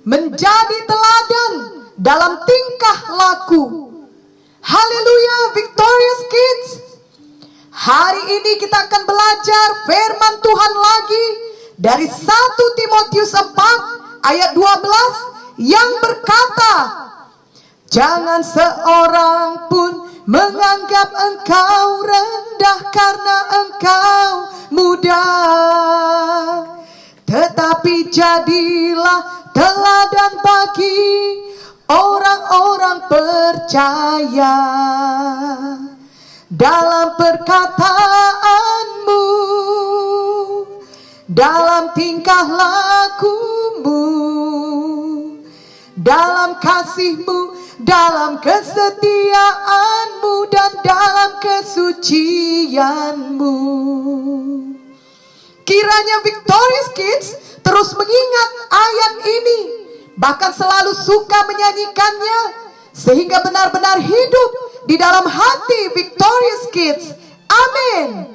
menjadi teladan dalam tingkah laku. Haleluya, Victorious Kids. Hari ini kita akan belajar firman Tuhan lagi dari 1 Timotius 4 ayat 12 yang berkata, jangan seorang pun menganggap engkau rendah karena engkau muda, tetapi jadilah teladan bagi orang-orang percaya dalam perkataanmu, dalam tingkah lakumu, dalam kasihmu, dalam kesetiaanmu, dan dalam kesucianmu. Kiranya Victorious Kids terus mengingat ayat ini, bahkan selalu suka menyanyikannya, sehingga benar-benar hidup di dalam hati Victorious Kids. Amin.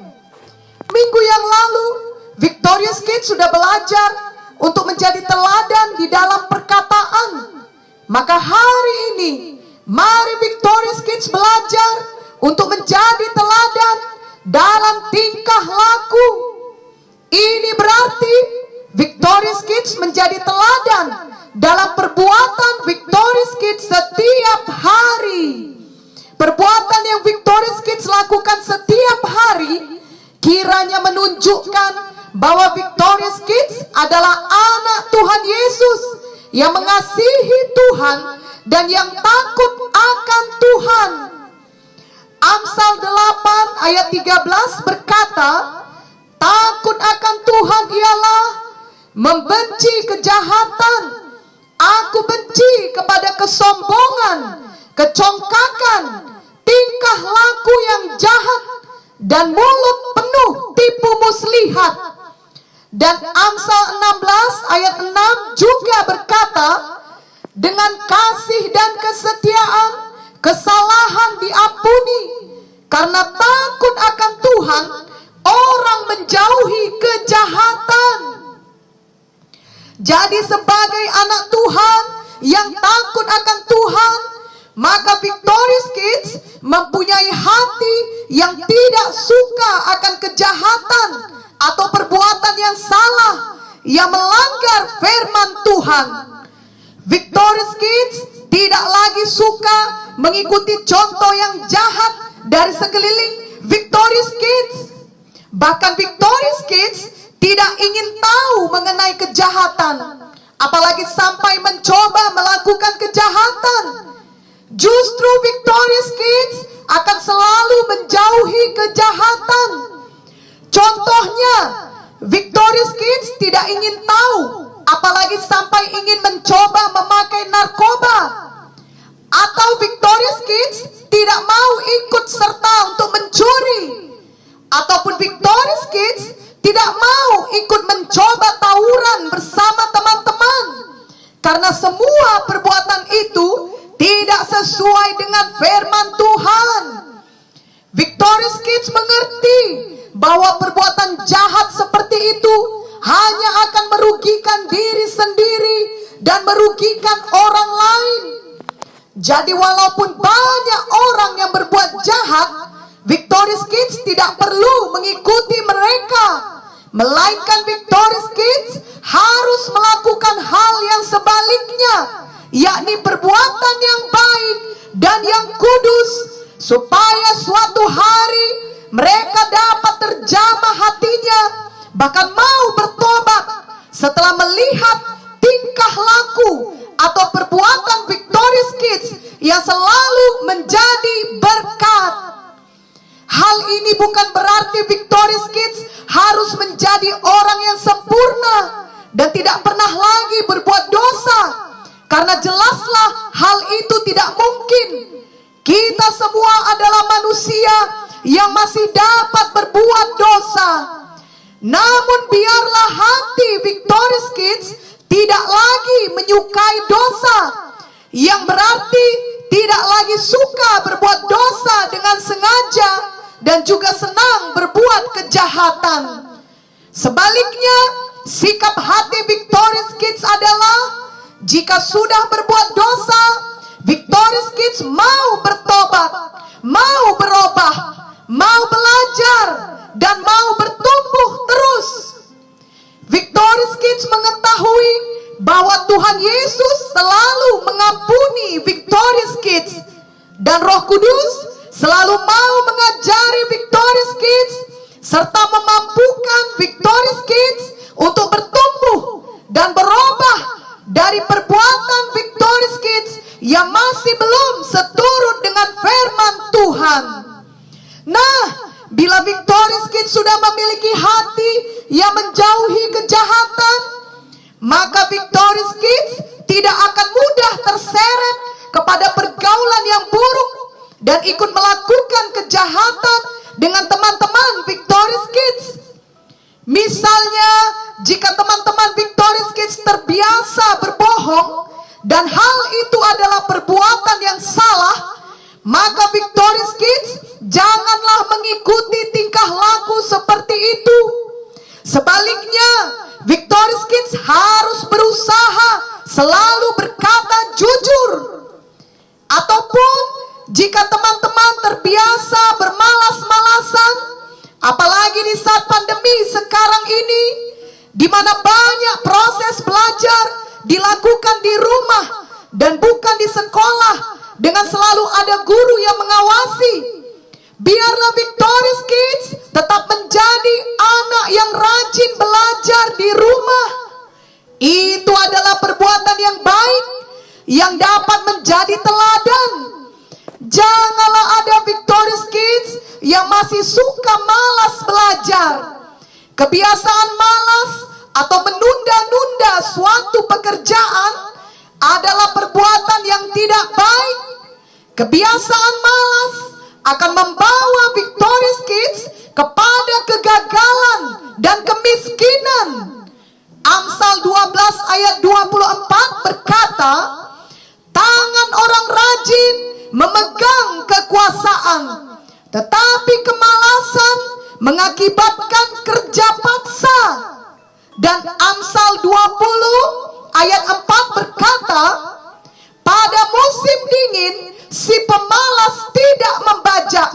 Minggu yang lalu Victorious Kids sudah belajar untuk menjadi teladan di dalam perkataan. Maka hari ini mari Victorious Kids belajar untuk menjadi teladan dalam tingkah laku. Ini berarti Victorious Kids menjadi teladan dalam perbuatan Victorious Kids setiap hari. Perbuatan yang Victorious Kids lakukan setiap hari kiranya menunjukkan bahwa Victorious Kids adalah anak Tuhan Yesus yang mengasihi Tuhan dan yang takut akan Tuhan. Amsal 8 ayat 13 berkata, takut akan Tuhan ialah membenci kejahatan. Aku benci kepada kesombongan, kecongkakan, tingkah laku yang jahat, dan mulut penuh tipu muslihat. Dan Amsal 16 ayat 6 juga berkata, dengan kasih dan kesetiaan kesalahan diampuni, karena takut akan Tuhan orang menjauhi kejahatan. Jadi sebagai anak Tuhan yang takut akan Tuhan, maka Victorious Kids mempunyai hati yang tidak suka akan kejahatan atau perbuatan yang salah yang melanggar firman Tuhan. Victorious Kids tidak lagi suka mengikuti contoh yang jahat dari sekeliling Victorious Kids. Bahkan Victorious Kids tidak ingin tahu mengenai kejahatan, apalagi sampai mencoba melakukan kejahatan. Justru Victorious Kids akan selalu menjauhi kejahatan. Contohnya, Victorious Kids tidak ingin tahu, apalagi sampai ingin mencoba memakai narkoba. Atau Victorious Kids tidak mau ikut serta untuk mencuri. Ataupun Victorious Kids tidak mau ikut mencoba tawuran bersama teman-teman, karena semua perbuatan itu tidak sesuai dengan firman Tuhan. Victorious Kids mengerti bahwa perbuatan jahat seperti itu hanya akan merugikan diri sendiri dan merugikan orang lain. Jadi walaupun banyak orang yang berbuat jahat, Victorious Kids tidak perlu mengikuti mereka, melainkan Victorious Kids harus melakukan hal yang sebaliknya, yakni perbuatan yang baik dan yang kudus, supaya suatu hari mereka dapat terjamah hatinya, bahkan mau bertobat setelah melihat tingkah laku atau perbuatan Victorious Kids yang selalu menjadi berkat. Hal ini bukan berarti Victorious Kids harus menjadi orang yang sempurna dan tidak pernah lagi berbuat dosa, karena jelaslah hal itu tidak mungkin. Kita semua adalah manusia yang masih dapat berbuat dosa. Namun biarlah hati Victorious Kids tidak lagi menyukai dosa, yang berarti tidak lagi suka berbuat dosa dengan sengaja dan juga senang berbuat kejahatan. Sebaliknya, sikap hati Victorious Kids adalah Jika sudah berbuat dosa, Victorious Kids mau bertobat, mau berubah, mau belajar, dan mau bertumbuh terus. Victorious Kids mengetahui bahwa Tuhan Yesus selalu mengampuni Victorious Kids, dan Roh Kudus selalu mau mengajari Victorious Kids serta memampukan Victorious Kids untuk bertumbuh dan berubah dari perbuatan Victorious Kids yang masih belum seturut dengan firman Tuhan. Nah, bila Victorious Kids sudah memiliki hati yang menjauhi kejahatan, maka Victorious Kids tidak akan mudah terseret kepada pergaulan yang buruk dan ikut melakukan kejahatan dengan teman-teman Victorious Kids. Misalnya, jika teman-teman Victorious Kids terbiasa berbohong dan hal itu adalah perbuatan yang salah, maka Victorious Kids janganlah mengikuti tingkah laku seperti itu. Sebaliknya, Victorious Kids harus berusaha selalu berkata jujur. Ataupun jika teman-teman terbiasa bermalas-malasan, apalagi di saat pandemi sekarang ini, di mana banyak proses belajar dilakukan di rumah dan bukan di sekolah, dengan selalu ada guru yang mengawasi, biarlah Victorious Kids tetap menjadi anak yang rajin belajar di rumah. Itu adalah perbuatan yang baik yang dapat menjadi teladan. Janganlah ada Victorious Kids yang masih suka malas belajar. Kebiasaan malas atau menunda-nunda suatu pekerjaan adalah perbuatan yang tidak baik. Kebiasaan malas akan membawa Victorious Kids kepada kegagalan dan kemiskinan. Amsal 12 ayat 24 berkata, tangan orang rajin memegang kekuasaan, tetapi kemalasan mengakibatkan kerja paksa. Dan Amsal 20 ayat 4 berkata, pada musim dingin si pemalas tidak membajak.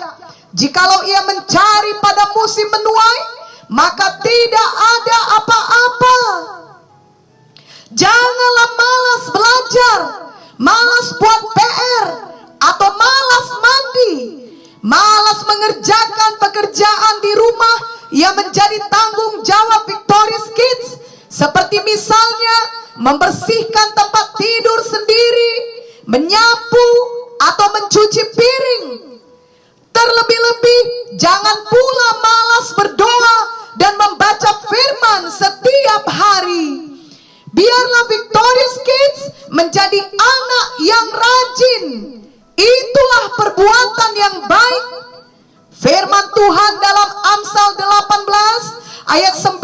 Jikalau ia mencari pada musim menuai, maka tidak ada apa-apa. Janganlah malas belajar, malas buat PR, atau malas mandi, malas mengerjakan pekerjaan di rumah yang menjadi tanggung jawab Victorious Kids, seperti misalnya membersihkan tempat tidur sendiri, menyapu, atau mencuci piring. Terlebih-lebih, jangan pula malas berdoa dan membaca firman setiap hari. Biarlah Victorious Kids menjadi anak yang rajin. Itulah perbuatan yang baik. Firman Tuhan dalam Amsal 18 ayat 9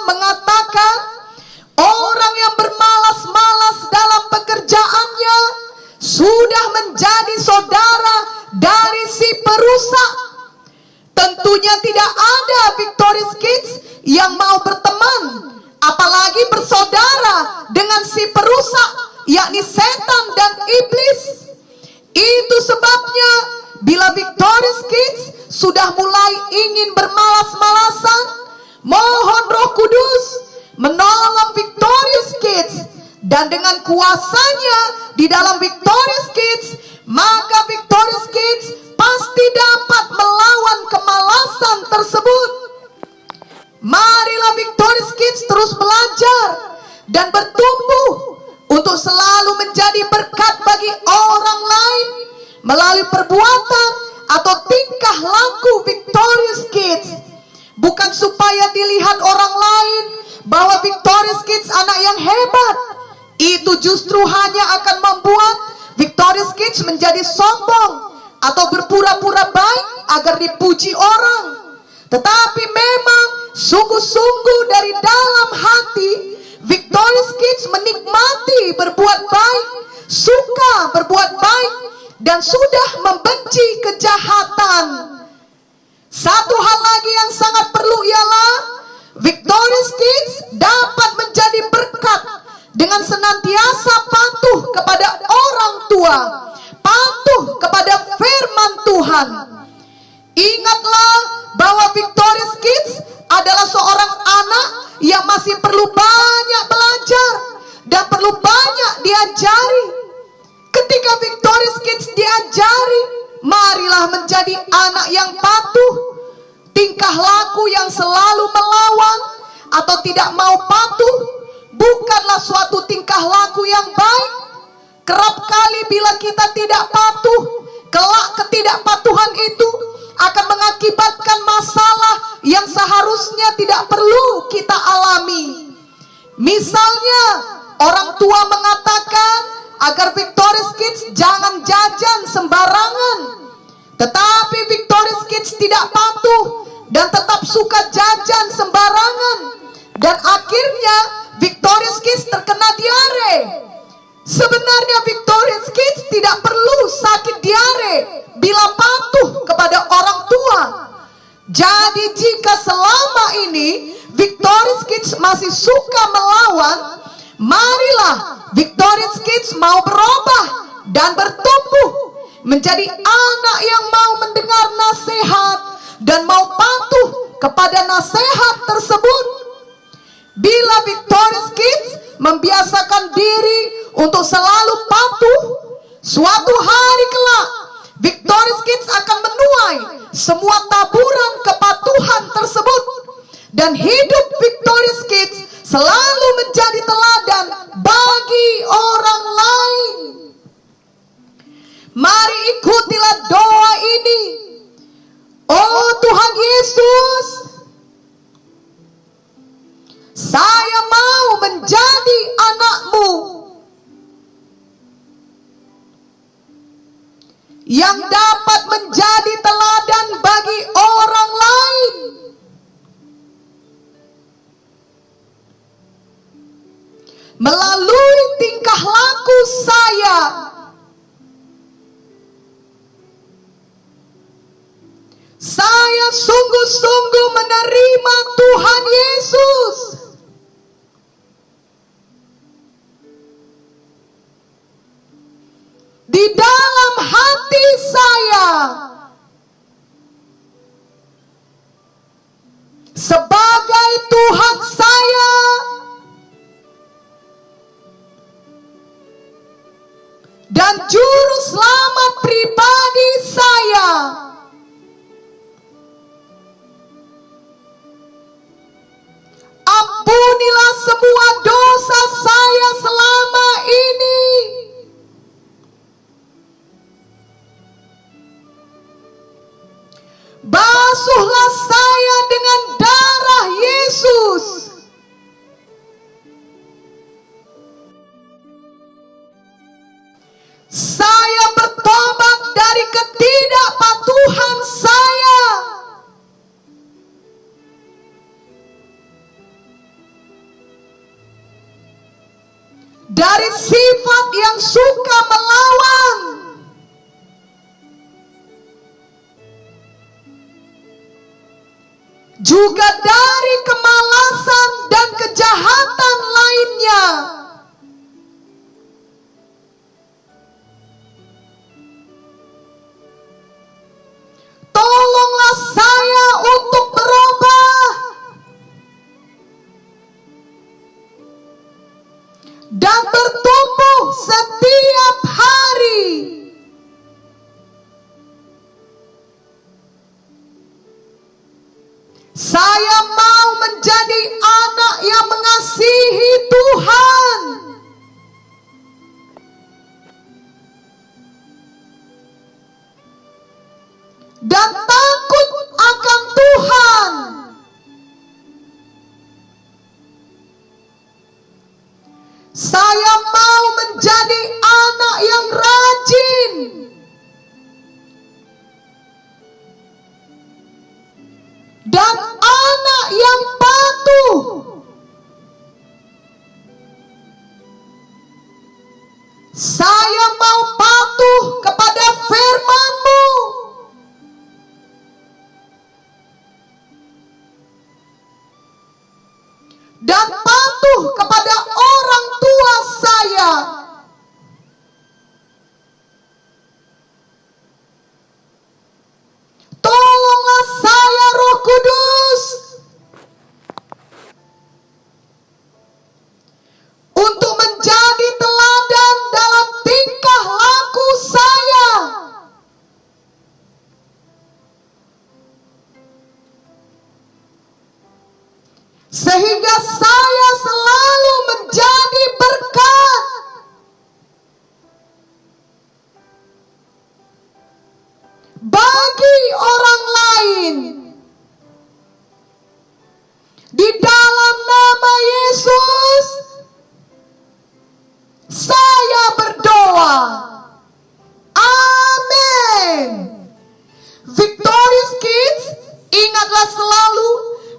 mengatakan, orang yang bermalas-malas dalam pekerjaannya sudah menjadi saudara dari si perusak. Tentunya tidak ada Victorious Kids yang mau berteman, apalagi bersaudara dengan si perusak, yakni setan dan iblis. Itu sebabnya bila Victorious Kids sudah mulai ingin bermalas-malasan, mohon Roh Kudus menolong Victorious Kids, dan dengan kuasanya di dalam Victorious Kids, maka Victorious Kids pasti dapat melawan kemalasan tersebut. Marilah Victorious Kids terus belajar dan bertumbuh untuk selalu menjadi berkat bagi orang lain melalui perbuatan atau tingkah laku Victorious Kids. Bukan supaya dilihat orang lain bahwa Victorious Kids anak yang hebat. Itu justru hanya akan membuat Victorious Kids menjadi sombong atau berpura-pura baik agar dipuji orang. Tetapi memang sungguh-sungguh dari dalam hati Victorious Kids menikmati berbuat baik, suka berbuat baik, dan sudah membenci kejahatan. Satu hal lagi yang sangat perlu ialah Victorious Kids dapat menjadi berkat dengan senantiasa tua, patuh kepada firman Tuhan. Ingatlah bahwa Victorious Kids adalah seorang anak yang masih perlu banyak belajar dan perlu banyak diajari. Ketika Victorious Kids diajari, marilah menjadi anak yang patuh. Tingkah laku yang selalu melawan atau tidak mau patuh bukanlah suatu tingkah laku yang baik. Kerap kali bila kita tidak patuh, kelak ketidakpatuhan itu akan mengakibatkan masalah yang seharusnya tidak perlu kita alami. Misalnya, orang tua mengatakan agar Victorious Kids jangan jajan sembarangan, tetapi Victorious Kids tidak patuh dan tetap suka jajan sembarangan, dan akhirnya Victorious Kids terkena diare. Sebenarnya Victorious Kids tidak perlu sakit diare bila patuh kepada orang tua. Jadi jika selama ini Victorious Kids masih suka melawan, marilah Victorious Kids mau berubah dan bertumbuh menjadi anak yang mau mendengar nasihat dan mau patuh kepada nasihat tersebut. Bila Victorious Kids membiasakan diri untuk selalu patuh, suatu hari kelak Victorious Kids akan menuai semua taburan kepatuhan tersebut, dan hidup Victorious Kids selalu menjadi teladan bagi orang lain. Mari ikutilah doa ini. Oh Tuhan Yesus, saya mau menjadi anak-Mu yang dapat menjadi teladan bagi orang lain. Melalui tingkah laku saya, saya sungguh-sungguh menerima Tuhan Yesus. Di dalam hati saya sebagai Tuhan saya dan juru selamat pribadi saya. Ampunilah semua dosa saya selama ini. Basuhlah saya dengan darah Yesus. Saya bertobat dari ketidakpatuhan saya. Dari sifat yang suka melawan. Juga dari kemalasan dan kejahatan lainnya. Tolonglah saya untuk berubah dan bertumbuh setiap hari. Saya mau menjadi anak yang mengasihi Tuhan. Dan takut akan Tuhan. Saya mau menjadi anak yang rajin. Dan anak yang patuh. Saya mau patuh kepada firman-Mu. Dan patuh kepada orang tua saya. sehingga saya selalu menjadi berkat bagi orang lain. Di dalam nama Yesus, saya berdoa. Amin. Victorious Kids, ingatlah selalu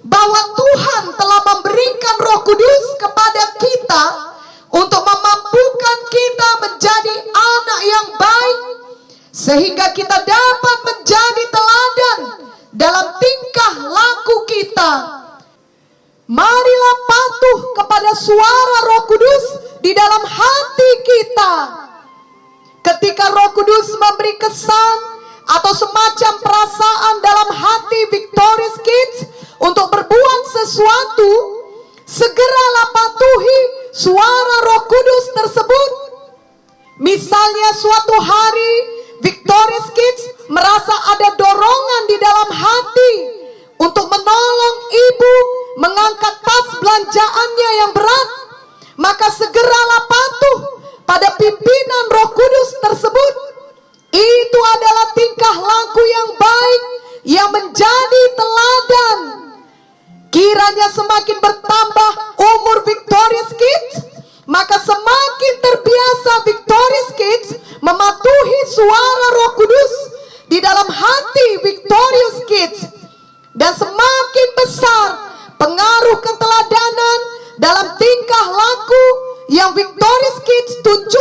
bahwa Tuhan telah memberikan Roh Kudus kepada kita untuk memampukan kita menjadi anak yang baik, sehingga kita dapat menjadi teladan dalam tingkah laku kita. Marilah patuh kepada suara Roh Kudus di dalam hati kita. Ketika Roh Kudus memberi kesan atau semacam perasaan dalam hati Victorious Kids untuk berbuat sesuatu, segeralah patuhi suara Roh Kudus tersebut. Misalnya suatu hari Victorious Kids merasa ada dorongan di dalam hati untuk menolong ibu mengangkat tas belanjaannya yang berat, maka segeralah patuh pada pimpinan Roh Kudus tersebut. Itu adalah tingkah laku yang baik yang menjadi teladan. Kiranya semakin bertambah umur Victorious Kids, maka semakin terbiasa Victorious Kids mematuhi suara Roh Kudus di dalam hati Victorious Kids, dan semakin besar pengaruh keteladanan dalam tingkah laku yang Victorious Kids tunjukkan